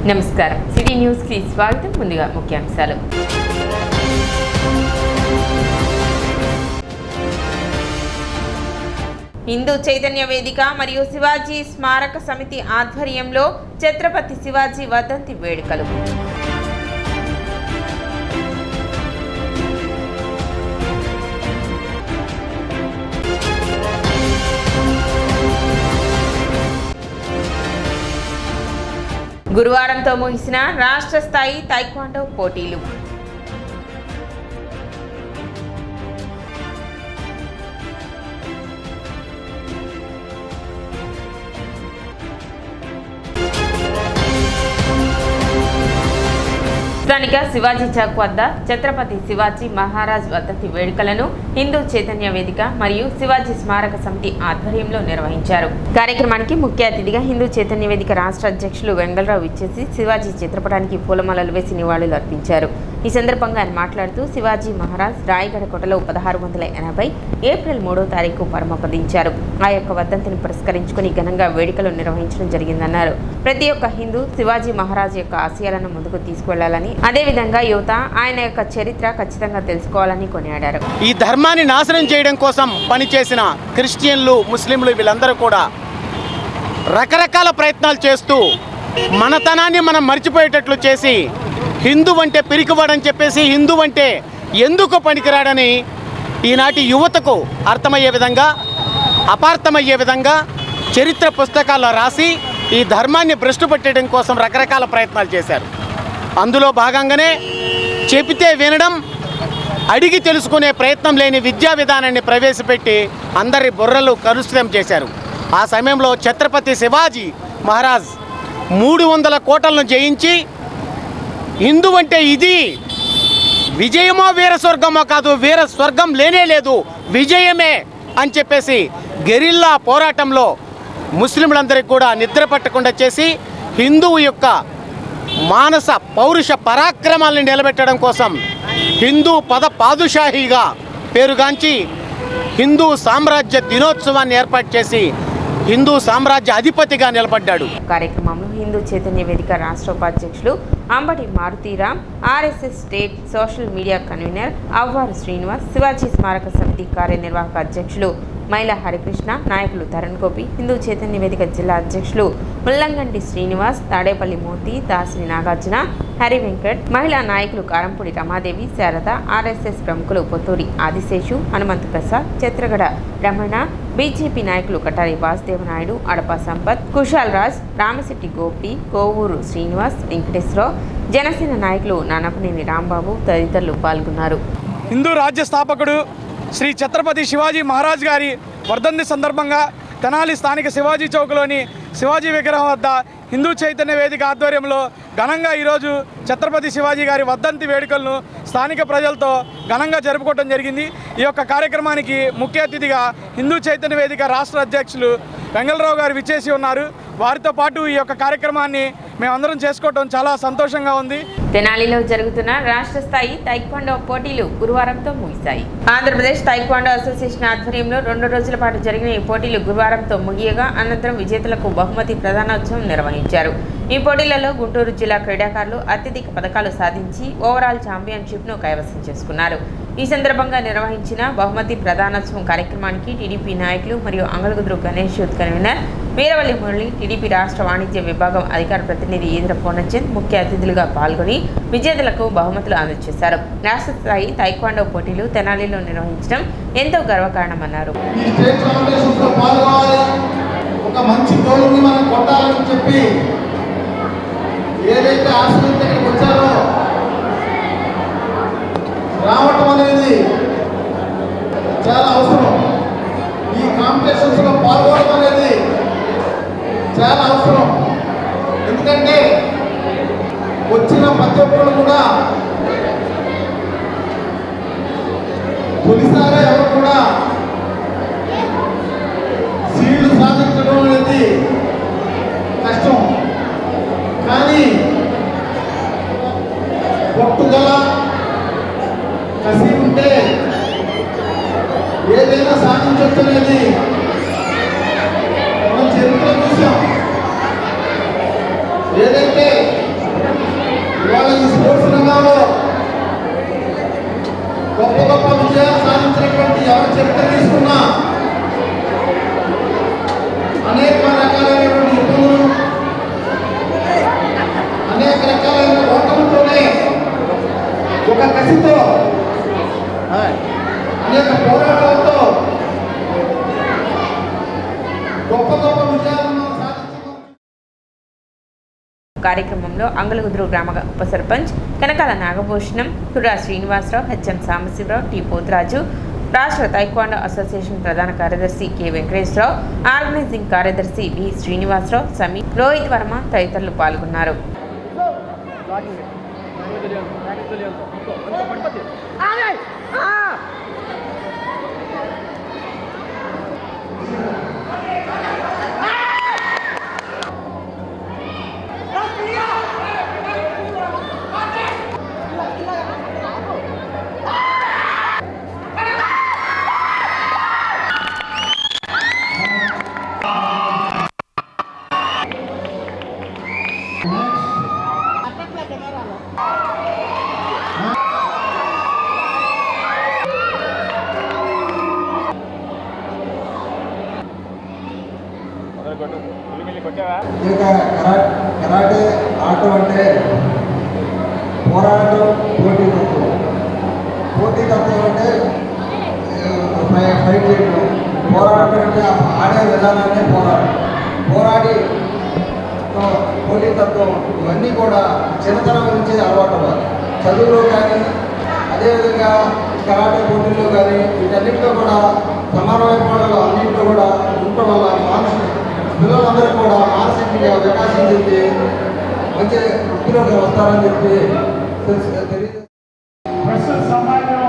నమస్కారం. City news కి స్వాగతం. ముందుగా ముఖ్యాంశాలు. హిందూ చైతన్య వేదిక మరియు శివాజీ స్మారక సమితి ఆధ్వర్యంలో ఛత్రపతి శివాజీ వర్ధంతి వేడుకలు. గురువారంతో ముగిసిన రాష్ట్ర స్థాయి తైక్వాండో పోటీలు. స్థానిక శివాజీ చౌక్ వద్ద ఛత్రపతి శివాజీ మహారాజ్ వర్ధంతి వేడుకలను హిందూ చైతన్య వేదిక మరియు శివాజీ స్మారక సమితి ఆధ్వర్యంలో నిర్వహించారు. కార్యక్రమానికి ముఖ్య అతిథిగా హిందూ చైతన్య వేదిక రాష్ట్ర అధ్యక్షులు వెంగళరావు ఇచ్చేసి శివాజీ చిత్రపటానికి పూలమాలలు వేసి నివాళులు అర్పించారు. ఈ సందర్భంగా ఆయన మాట్లాడుతూ శివాజీ మహారాజ్ రాయగఢ కోటలో 1680 ఏప్రిల్ 3వ తారీఖు పరమపదించారు. ఆ యొక్క వర్ధంతిని పురస్కరించుకుని ఘనంగా వేడుకలు నిర్వహించడం జరిగిందన్నారు. ప్రతి ఒక్క హిందూ శివాజీ మహారాజ్ యొక్క ఆశయాలను ముందుకు తీసుకువెళ్లాలని, అదేవిధంగా యువత ఆయన యొక్క చరిత్ర ఖచ్చితంగా తెలుసుకోవాలని కొనియాడారు. ఈ ధర్మాన్ని నాశనం చేయడం కోసం పనిచేసిన క్రిస్టియన్లు, ముస్లింలు వీళ్ళందరూ కూడా రకరకాల ప్రయత్నాలు చేస్తూ మనతనాన్ని మనం మర్చిపోయేటట్లు చేసి హిందూ అంటే పిరికివాడని చెప్పేసి హిందూ అంటే ఎందుకు పనికిరాడని ఈనాటి యువతకు అర్థమయ్యే విధంగా, అపార్థమయ్యే విధంగా చరిత్ర పుస్తకాల్లో రాసి ఈ ధర్మాన్ని భ్రష్టు పట్టడం కోసం రకరకాల ప్రయత్నాలు చేశారు. అందులో భాగంగానే చెబితే వినడం, అడిగి తెలుసుకునే ప్రయత్నం లేని విద్యా విధానాన్ని ప్రవేశపెట్టి అందరి బుర్రలు కలుషితం చేశారు. ఆ సమయంలో ఛత్రపతి శివాజీ మహారాజ్ 300 కోటలను జయించి హిందూ అంటే ఇది విజయమో వీర స్వర్గమో కాదు, వీర స్వర్గం లేనే లేదు, విజయమే అని చెప్పేసి గెరిల్లా పోరాటంలో ముస్లింలందరికీ కూడా నిద్ర పట్టకుండా చేసి హిందువు యొక్క మానస పౌరుష పరాక్రమాలను నిలబెట్టడం కోసం హిందూ పాదుషాహీగా పేరుగాంచి హిందూ సామ్రాజ్య దినోత్సవాన్ని ఏర్పాటు చేసి హిందూ సామ్రాజ్య అధిపతిగా నిలబడ్డాడు. కార్యక్రమంలో హిందూ చైతన్య వేదిక రాష్ట్ర ఉపాధ్యక్షులు Ambati Marutiram, RSS state social media convener Avvaru Srinivas, Shivaji స్మారక సమితి కార్యనిర్వాహక అధ్యక్షులు మైల హరికృష్ణ, నాయకులు తరుణ్ గోపి, హిందూ చైతన్య వేదిక జిల్లా అధ్యక్షులు ముల్లంగంటి శ్రీనివాస్, తాడేపల్లి మూర్తి, దాసిని నాగార్జున, హరి వెంకట్, మహిళా నాయకులు కారంపూడి రమాదేవి, శారద, ఆర్ఎస్ఎస్ ప్రముఖులు పొత్తూరి ఆదిశేషు, హనుమంత్ ప్రసాద్, చిత్రగడ రమణ, బీజేపీ నాయకులు కటారి వాసుదేవనాయుడు, అడప సంపత్, కుశాల్ రాజ్, రామశెట్టి గోపి, కోవూరు శ్రీనివాస్, వెంకటేశ్వరరావు, జనసేన నాయకులు నానపనేని రాంబాబు తదితరులు పాల్గొన్నారు. హిందూ రాజ్య స్థాపకుడు శ్రీ ఛత్రపతి శివాజీ మహారాజ్ గారి వర్ధంతి సందర్భంగా తెనాలి స్థానిక శివాజీ చౌక్లోని శివాజీ విగ్రహం వద్ద హిందూ చైతన్య వేదిక ఆధ్వర్యంలో ఘనంగా ఈరోజు ఛత్రపతి శివాజీ గారి వర్ధంతి వేడుకలను స్థానిక ప్రజలతో ఘనంగా జరుపుకోవడం జరిగింది. ఈ యొక్క కార్యక్రమానికి ముఖ్య అతిథిగా హిందూ చైతన్య వేదిక రాష్ట్ర అధ్యక్షులు వెంగళరావు గారు విచ్చేసి ఉన్నారు. వారితో పాటు ఈ యొక్క కార్యక్రమాన్ని మేమందరం చేసుకోవడం చాలా సంతోషంగా ఉంది. తెనాలిలో జరుగుతున్న రాష్ట్ర స్థాయి తైక్వాండో పోటీలు గురువారంతో ముగిశాయి. ఆంధ్రప్రదేశ్ తైక్వాండో అసోసియేషన్ ఆధ్వర్యంలో 2 రోజుల పాటు జరిగిన ఈ పోటీలు గురువారంతో ముగియగా అనంతరం విజేతలకు బహుమతి ప్రదానోత్సవం నిర్వహించారు. ఈ పోటీలలో గుంటూరు జిల్లా క్రీడాకారులు అత్యధిక పథకాలు సాధించి ఓవరాల్ ఛాంపియన్షిప్ను కైవసం చేసుకున్నారు. ఈ సందర్భంగా నిర్వహించిన బహుమతి ప్రదానోత్సవం కార్యక్రమానికి టీడీపీ నాయకులు మరియు Angalaguduru Ganesh youth convener Veeravalli Murali, TDP రాష్ట్ర వాణిజ్య విభాగం అధికార ప్రతినిధి ఈద్ర పూర్ణచంద్ ముఖ్య అతిథులుగా పాల్గొని విజేతలకు బహుమతులు అందజేశారు. రాష్ట్ర స్థాయి తైక్వాండో పోటీలు తెనాలిలో నిర్వహించడం ఎంతో గర్వకారణమన్నారు. రావటం అనేది చాలా అవసరం. ఈ కాంపిటీషన్స్లో పాల్గొనడం అనేది చాలా అవసరం. ఎందుకంటే వచ్చిన ప్రతి ఒక్కరు కూడా తొలిసారి ఎవరు కూడా సీళ్లు సాధించడం అనేది కష్టం. కానీ పట్టుదల, కసి ఉంటే ఏదైనా సాధించవచ్చు అనేది మనం చరిత్ర చూసాం. ఏదైతే ఒక కసితో అనేక పోరాటాలతో గొప్ప గొప్ప విజయాలను సాధించడం. కార్యక్రమంలో అంగలగుద్రు గ్రామ ఉప సర్పంచ్ కనకాల నాగభూషణం, కుర్రా శ్రీనివాసరావు, హెచ్ఎం సాంబశివరావు, టి పోతురాజు, రాష్ట్ర తైక్వాండో అసోసియేషన్ ప్రధాన కార్యదర్శి కె వెంకటేశ్వరరావు, ఆర్గనైజింగ్ కార్యదర్శి వి శ్రీనివాసరావు, సమీ, రోహిత్ వర్మ తదితరులు పాల్గొన్నారు. ఇక కరాటే ఆట అంటే పోరాటం, పోటీతత్వం అంటే ఫైట్ చేయడం, పోరాటం అంటే ఆడే విధానాన్ని పోరాడి పోటీతత్వం ఇవన్నీ కూడా చిన్నతనం నుంచి అలవాటు అవ్వాలి. చదువులో కానీ అదేవిధంగా కరాటే పోటీల్లో కానీ వీటన్నింటిలో కూడా సమానమైన అన్నింటిలో కూడా ఉండటం వల్ల పిల్లలందరూ కూడా మానసికంగా వికాసం చెంది మంచి వృత్తిలోకి వస్తారని చెప్పి తెలియదు. ప్రస్తుత సమాజం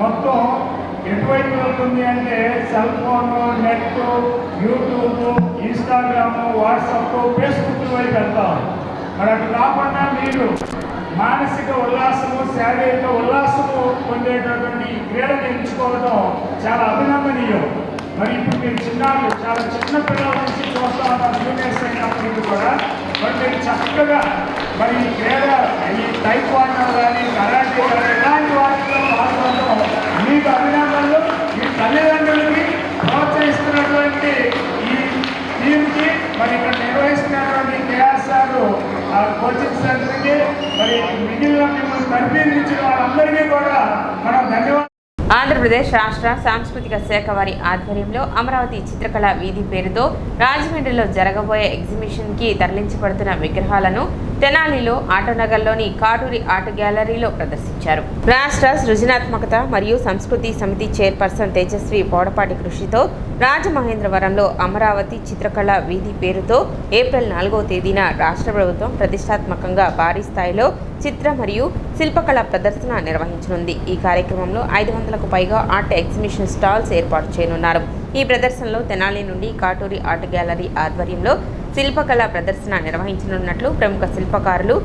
మొత్తం ఎటువైపు వెళ్తుంది అంటే cell phone, net, YouTube, Instagram, WhatsApp, Facebook వైపు వెళ్తాం. మరి అటు కాకుండా మీరు మానసిక ఉల్లాసము, శారీరక ఉల్లాసము పొందేటటువంటి క్రీడను ఎంచుకోవడం చాలా అభినందనీయం. మరి ఇప్పుడు మీరు చిన్నాళ్ళు చాలా చిన్న పిల్లల నుంచి చూస్తూ ఉన్నారు, జూనియర్స్ అయినప్పటికీ కూడా మరి మీరు చక్కగా మరి ఈ క్రీడ, ఈ టైక్వాండో కానీ కరాటే కానీ ఇలాంటి వాటిలో పాల్గొనడం మీకు అభినందనలు. మీ తల్లిదండ్రులకి ప్రోత్సహిస్తున్నటువంటి ఈ టీంకి, మరి ఇక్కడ నిర్వహిస్తున్నటువంటి కేఎస్ఆర్ కోచింగ్ సెంటర్కి, మరి మిగిలిన మిమ్మల్ని పరిశీలించిన వాళ్ళందరికీ కూడా మనం ధన్యవాదాలు. ఆంధ్రప్రదేశ్ రాష్ట్ర సాంస్కృతిక శాఖ వారి ఆధ్వర్యంలో అమరావతి చిత్రకళ వీధి పేరుతో రాజమండ్రిలో జరగబోయే ఎగ్జిబిషన్కి తరలించబడుతున్న విగ్రహాలను తెనాలిలో ఆటోనగర్లోని కాటూరి ఆర్ట్ గ్యాలరీలో ప్రదర్శించారు. రాష్ట్ర సృజనాత్మకత మరియు సంస్కృతి సమితి చైర్పర్సన్ తేజస్వి పౌడపాటి కృషితో రాజమహేంద్రవరంలో అమరావతి చిత్రకళ వీధి పేరుతో ఏప్రిల్ 4వ తేదీన రాష్ట్ర ప్రభుత్వం ప్రతిష్టాత్మకంగా భారీ స్థాయిలో చిత్ర మరియు శిల్పకళ ప్రదర్శన నిర్వహించనుంది. ఈ కార్యక్రమంలో 500కు పైగా ఆర్ట్ ఎగ్జిబిషన్ స్టాల్స్ ఏర్పాటు చేయనున్నారు. ఈ ప్రదర్శనలో తెనాలి నుండి కాటూరి ఆర్ట్ గ్యాలరీ ఆధ్వర్యంలో శిల్పకళ ప్రదర్శన నిర్వహించనున్నట్లు ప్రముఖ శిల్పకారులు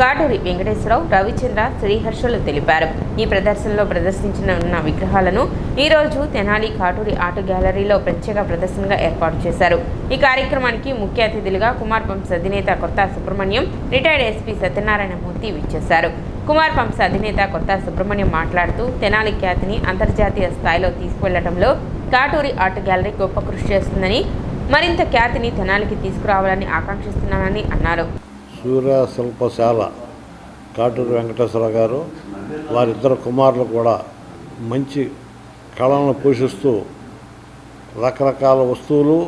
కాటూరి వెంకటేశ్వరరావు, రవిచంద్ర, శ్రీహర్షులు తెలిపారు. ఈ ప్రదర్శనలో ప్రదర్శించనున్న విగ్రహాలను ఈరోజు తెనాలి కాటూరి ఆర్ట్ గ్యాలరీలో ప్రత్యేక ప్రదర్శనగా ఏర్పాటు చేశారు. ఈ కార్యక్రమానికి ముఖ్య అతిథులుగా కుమార్ పంప్స్ అధినేత కొత్త సుబ్రహ్మణ్యం, రిటైర్డ్ ఎస్పీ సత్యనారాయణమూర్తి విచ్చేశారు. కుమార్ పంప్స్ అధినేత కొత్త సుబ్రహ్మణ్యం మాట్లాడుతూ తెనాలి ఖ్యాతిని అంతర్జాతీయ స్థాయిలో తీసుకువెళ్లడంలో కాటూరి ఆర్ట్ గ్యాలరీ గొప్ప కృషి చేస్తుందని, మరింత ఖ్యాతిని తెనాలికి తీసుకురావాలని ఆకాంక్షిస్తున్నానని అన్నారు. సూర్య శిల్పశాల కాటూరి వెంకటేశ్వర గారు, వారిద్దరు కుమారులు కూడా మంచి కళలను పోషిస్తూ రకరకాల వస్తువులు,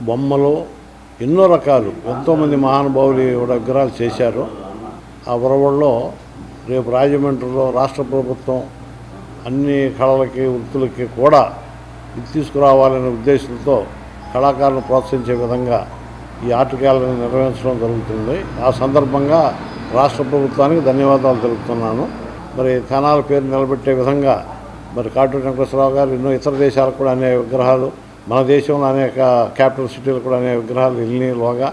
బొమ్మలు, ఎన్నో రకాలు ఎంతోమంది మహానుభావులు విగ్రహాలు చేశారు. ఆ ఒరవడిలో రేపు రాజమండ్రిలో రాష్ట్ర ప్రభుత్వం అన్ని కళలకి, వృత్తులకి కూడా ఇది తీసుకురావాలనే ఉద్దేశంతో కళాకారులను ప్రోత్సహించే విధంగా ఈ ఆర్ట్ గ్యాలరీని నిర్వహించడం జరుగుతుంది. ఆ సందర్భంగా రాష్ట్ర ప్రభుత్వానికి ధన్యవాదాలు తెలుపుతున్నాను. మరి తెనాలి పేరు నిలబెట్టే విధంగా మరి కాటూరి వెంకటేశ్వరరావు గారు ఎన్నో ఇతర దేశాలకు కూడా అనేక విగ్రహాలు, మన దేశంలో అనేక క్యాపిటల్ సిటీలు కూడా అనేక విగ్రహాలు వెళ్ళినలోగా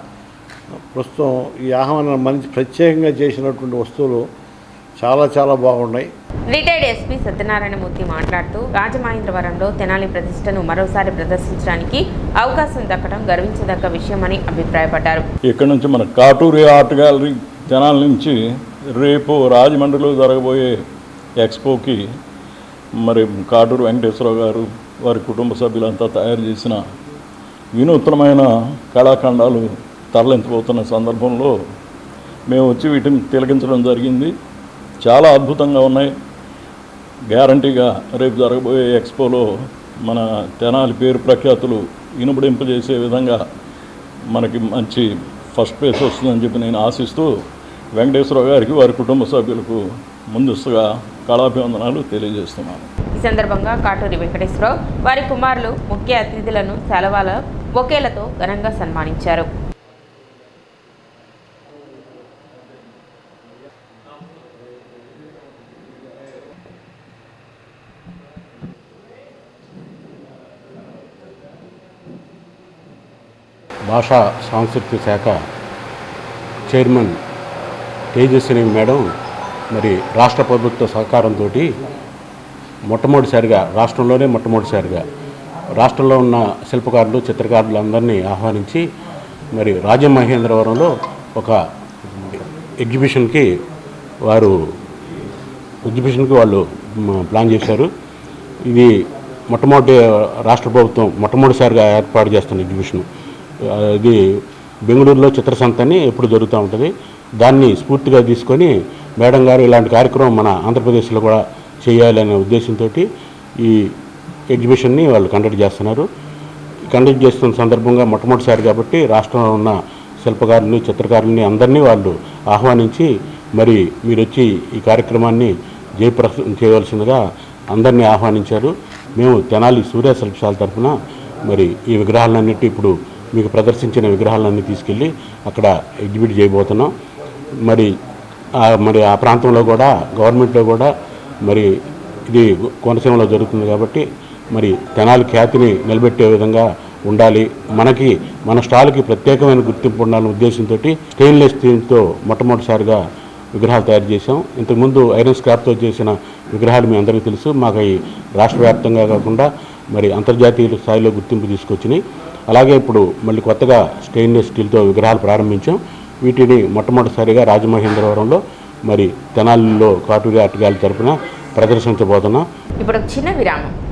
ప్రస్తుతం ఈ ఆహ్వానం మంచి ప్రత్యేకంగా చేసినటువంటి వస్తువులు చాలా చాలా బాగున్నాయి. రిటైర్డ్ ఎస్పీ సత్యనారాయణమూర్తి మాట్లాడుతూ రాజమహేంద్రవరంలో తెనాలి ప్రతిష్టను మరోసారి ప్రదర్శించడానికి అవకాశం దక్కడం గర్వించదగ్గ విషయమని అభిప్రాయపడ్డారు. ఇక్కడ నుంచి మన కాటూరి ఆర్ట్ గ్యాలరీ తెనాలి నుంచి రేపు రాజమండ్రిలో జరగబోయే ఎక్స్పోకి మరి కాటూరి వెంకటేశ్వరరావు గారు, వారి కుటుంబ సభ్యులంతా తయారు చేసిన వినూత్నమైన కళాఖండాలు తరలించబోతున్న సందర్భంలో మేము వచ్చి వీటిని తిలకించడం జరిగింది. చాలా అద్భుతంగా ఉన్నాయి. గ్యారంటీగా రేపు జరగబోయే ఎక్స్పోలో మన తెనాలి పేరు ప్రఖ్యాతులు ఇనుబడింపజేసే విధంగా మనకి మంచి ఫస్ట్ ప్లేస్ వస్తుందని చెప్పి నేను ఆశిస్తూ వెంకటేశ్వరరావు గారికి వారి కుటుంబ సభ్యులకు ముందస్తుగా కళాభివందనాలు తెలియజేస్తున్నాను. ఈ సందర్భంగా కాటూరి వెంకటేశ్వరరావు వారి కుమారులు ముఖ్య అతిథులను శాలువాల బొకేలతో ఘనంగా సన్మానించారు. భాషా సాంస్కృతిక శాఖ చైర్మన్ తేజస్విని మేడం మరి రాష్ట్ర ప్రభుత్వ సహకారంతో మొట్టమొదటిసారిగా రాష్ట్రంలో ఉన్న శిల్పకారులు చిత్రకారులు అందరినీ ఆహ్వానించి మరి రాజమహేంద్రవరంలో ఒక ఎగ్జిబిషన్కి వాళ్ళు ప్లాన్ చేశారు. ఇది రాష్ట్ర ప్రభుత్వం మొట్టమొదటిసారిగా ఏర్పాటు చేస్తున్న ఎగ్జిబిషన్. ఇది బెంగళూరులో చిత్రసంతని ఎప్పుడు జరుగుతూ ఉంటుంది. దాన్ని స్ఫూర్తిగా తీసుకొని మేడం గారు ఇలాంటి కార్యక్రమం మన ఆంధ్రప్రదేశ్లో కూడా చేయాలనే ఉద్దేశంతో ఈ ఎగ్జిబిషన్ని వాళ్ళు కండక్ట్ చేస్తున్న సందర్భంగా మొట్టమొదటిసారి కాబట్టి రాష్ట్రంలో ఉన్న శిల్పకారులని చిత్రకారులని అందరినీ వాళ్ళు ఆహ్వానించి మరి మీరు వచ్చి ఈ కార్యక్రమాన్ని జయప్రదం చేయవలసిందిగా అందరినీ ఆహ్వానించారు. మేము తెనాలి సూర్య శిల్పశాల తరఫున మరి ఈ విగ్రహాలన్నిటి ఇప్పుడు మీకు ప్రదర్శించిన విగ్రహాలన్నీ తీసుకెళ్ళి అక్కడ ఎగ్జిబిట్ చేయబోతున్నాం. మరి ఆ ప్రాంతంలో కూడా గవర్నమెంట్లో కూడా మరి ఇది కోనసీమలో జరుగుతుంది కాబట్టి మరి తెనాలి ఖ్యాతిని నిలబెట్టే విధంగా ఉండాలి, మన స్టాల్కి ప్రత్యేకమైన గుర్తింపు ఉండాలనే ఉద్దేశంతో స్టెయిన్లెస్ స్టీల్తో మొట్టమొదటిసారిగా విగ్రహాలు తయారు చేశాం. ఇంతకుముందు ఐరన్ స్క్రాప్తో చేసిన విగ్రహాలు మీ అందరికీ తెలుసు. మాకు ఈ రాష్ట్ర వ్యాప్తంగా కాకుండా మరి అంతర్జాతీయ స్థాయిలో గుర్తింపు తీసుకొచ్చినాయి. అలాగే ఇప్పుడు మళ్ళీ కొత్తగా స్టెయిన్లెస్ స్టీల్తో విగ్రహాలు ప్రారంభించాం. వీటిని మొట్టమొదటిసారిగా రాజమహేంద్రవరంలో మరి తెనాలిలో కాటూరి ఆర్ట్ గ్యాలరీ తరపున ప్రదర్శించబోతున్నాం. ఇప్పుడు చిన్న విరామం.